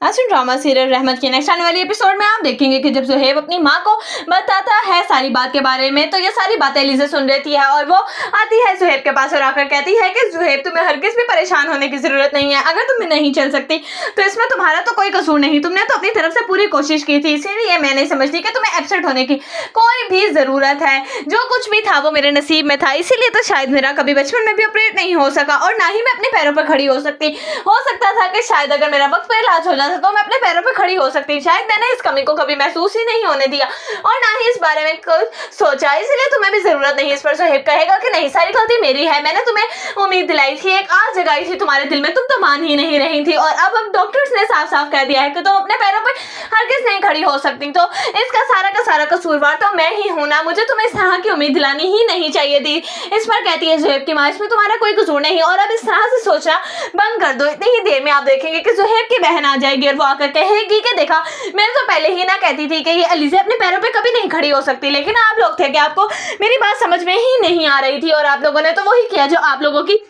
आज drama serial रहमत के नेक्स्ट आने वाली एपिसोड में आप देखेंगे कि जब ज़ुहैब अपनी माँ को बताता है सारी बात के बारे में, तो ये सारी बातें लीज़ा सुन रहती है और वो आती है ज़ुहैब के पास और आकर कहती है कि ज़ुहैब, तुम्हें हरगिज़ भी परेशान होने की ज़रूरत नहीं है। अगर तुम नहीं चल सकती तो इसमें तुम्हारा तो कोई कसूर नहीं, तुमने तो अपनी तरफ से पूरी कोशिश की थी, इसीलिए मैं नहीं समझती कि तुम्हें एब्सेंट होने की कोई भी ज़रूरत है। जो कुछ भी था वो मेरे नसीब में था, इसीलिए तो शायद मेरा कभी बचपन में भी ऑपरेट नहीं हो सका और ना ही मैं अपने पैरों पर खड़ी हो सकती। हो सकता था कि शायद अगर मेरा वक्त पर इलाज हो जाता तो मैं अपने पैरों पर खड़ी हो सकती। शायद मैंने इस कमी को कभी महसूस ही नहीं होने दिया और ना ही इस बारे में कुछ सोचा, इसलिए तुम्हें भी जरूरत नहीं। इस पर ज़ुहैब कहेगा कि नहीं, सारी गलती मेरी है, मैंने तुम्हें उम्मीद दिलाई थी, एक आस जगाई थी तुम्हारे दिल में, तुम तो मान ही नहीं रही थी और अब डॉक्टर्स ने साफ साफ कह दिया है कि तुम अपने पैरों पर हरगिज़ नहीं खड़ी हो सकती। तो इसका का सारा कसूरवार तो मैं ही हूं ना, मुझे तुम्हें इस तरह की उम्मीद दिलानी ही नहीं चाहिए थी। इस पर कहती है ज़ुहैब की माँ, इसमें तुम्हारा कोई कसूर नहीं और अब इस तरह से सोचना बंद कर दो। इतनी ही देर में आप देखेंगे कि ज़ुहैब की बहन आ जाएगी और वो आकर कहेगी कि देखा, मैंने तो पहले ही ना कहती थी कि ये अलीज़ा अपने पैरों पे कभी नहीं खड़ी हो सकती, लेकिन आप लोग थे कि आपको मेरी बात समझ में ही नहीं आ रही थी और आप लोगों ने तो वही किया जो आप लोगों की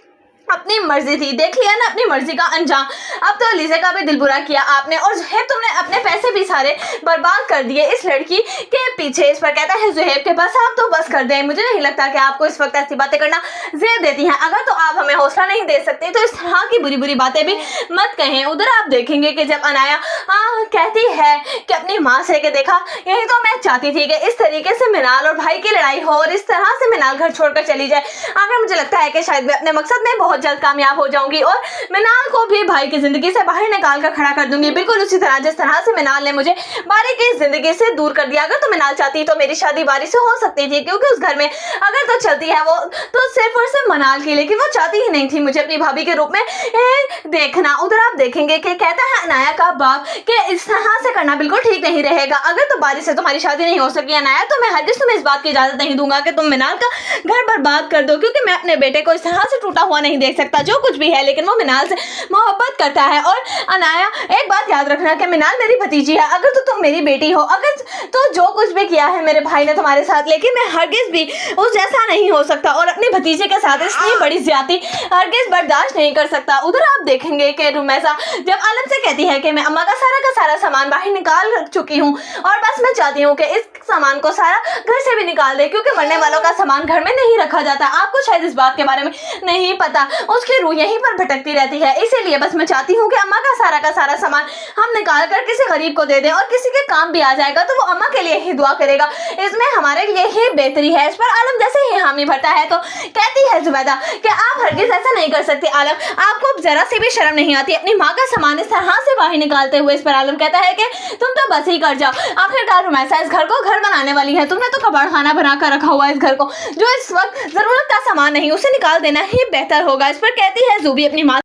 अपनी मर्जी थी। देख लिया ना अपनी मर्जी का अंजाम। अब तो अलीज़ा का भी दिल बुरा किया आपने और ज़ुहैब, तुमने अपने पैसे भी सारे बर्बाद कर दिए इस लड़की के पीछे। इस पर कहता है ज़ुहैब के पास, आप तो बस कर दें, मुझे नहीं लगता कि आपको इस वक्त ऐसी बातें करना ज़ेब देती हैं। अगर तो आप हमें हौसला नहीं दे सकते तो इस तरह की बुरी बुरी बातें भी मत कहें। उधर आप देखेंगे कि जब अनाया कहती है कि अपनी माँ से कि देखा, यही तो मैं चाहती थी कि इस तरीके से मिनाल और भाई की लड़ाई हो और इस तरह से मिनाल घर छोड़कर चली जाए। आखिर मुझे लगता है कि शायद मैं अपने मकसद में बहुत जल्द कामयाब हो जाऊंगी और मिनाल को भी भाई की जिंदगी से बाहर निकाल कर खड़ा कर दूंगी, बिल्कुल उसी तरह जिस तरह से मिनाल ने मुझे बारी की जिंदगी से दूर कर दिया। अगर तो मिनाल चाहती तो मेरी शादी बारी से हो सकती थी, क्योंकि उस घर में अगर तो चलती है वो तो सिर्फ और सिर्फ मिनाल की, लेकिन वो चाहती ही नहीं थी मुझे अपनी भाभी के रूप में देखना। उधर आप देखेंगे कि कहता है अनाया का बाप कि इस तरह से करना बिल्कुल ठीक नहीं रहेगा। अगर तो बारी से तुम्हारी शादी नहीं हो सकी अनाया, तो मैं हरगिज़ तुम्हें इस बात की इजाजत नहीं दूंगा कि तुम मिनाल का घर बर्बाद कर दो, क्योंकि मैं अपने बेटे को इस तरह से टूटा हुआ नहीं देख सकता। जो कुछ भी है, लेकिन वो मिनाल से मोहब्बत करता है। और अनाया, एक बात याद रखना कि मिनाल मेरी भतीजी है, अगर तो तुम मेरी बेटी हो, अगर तो जो कुछ भी किया है मेरे भाई ने तुम्हारे साथ, लेकिन मैं हरगिज़ भी उस जैसा नहीं हो सकता और अपने भतीजे के साथ इतनी बड़ी ज्यादती हरगिज़ बर्दाश्त नहीं कर सकता। उधर आप देखेंगे कि रुमैसा जब आलम से कहती है कि मैं अम्मा का सारा सामान बाहर निकाल चुकी हूँ और बस मैं चाहती हूँ कि इस सामान को सारा घर से भी निकाल दे, क्योंकि मरने वालों का सामान घर में नहीं रखा जाता। आपको शायद इस बात के बारे में नहीं पता, उसकी रूह यहीं पर भटकती रहती है, इसीलिए बस मैं चाहती हूँ कि अम्मा का सारा सामान हम निकाल कर किसी गरीब को दे दें और किसी के काम भी आ जाएगा तो वो अम्मा के लिए ही दुआ करेगा, इसमें हमारे लिए ही बेहतरी है। इस पर आलम जैसे ही हामी भरता है तो कहती है जुबैदा कि आप हरगिज़ ऐसा नहीं कर सकते आलम, आपको जरा से भी शर्म नहीं आती अपनी माँ का सामान इस तरह से बाहर निकालते हुए। इस पर आलम कहता है कि तुम तो बस ही कर जाओ, आखिरकार रुमैसा इस घर को घर बनाने वाली है, तुमने तो कबाड़ खाना बना कर रखा हुआ है इस घर को, जो इस वक्त जरूरत का सामान नहीं उसे निकाल देना ही बेहतर होगा। इस पर कहती है ज़ूबी अपनी माँ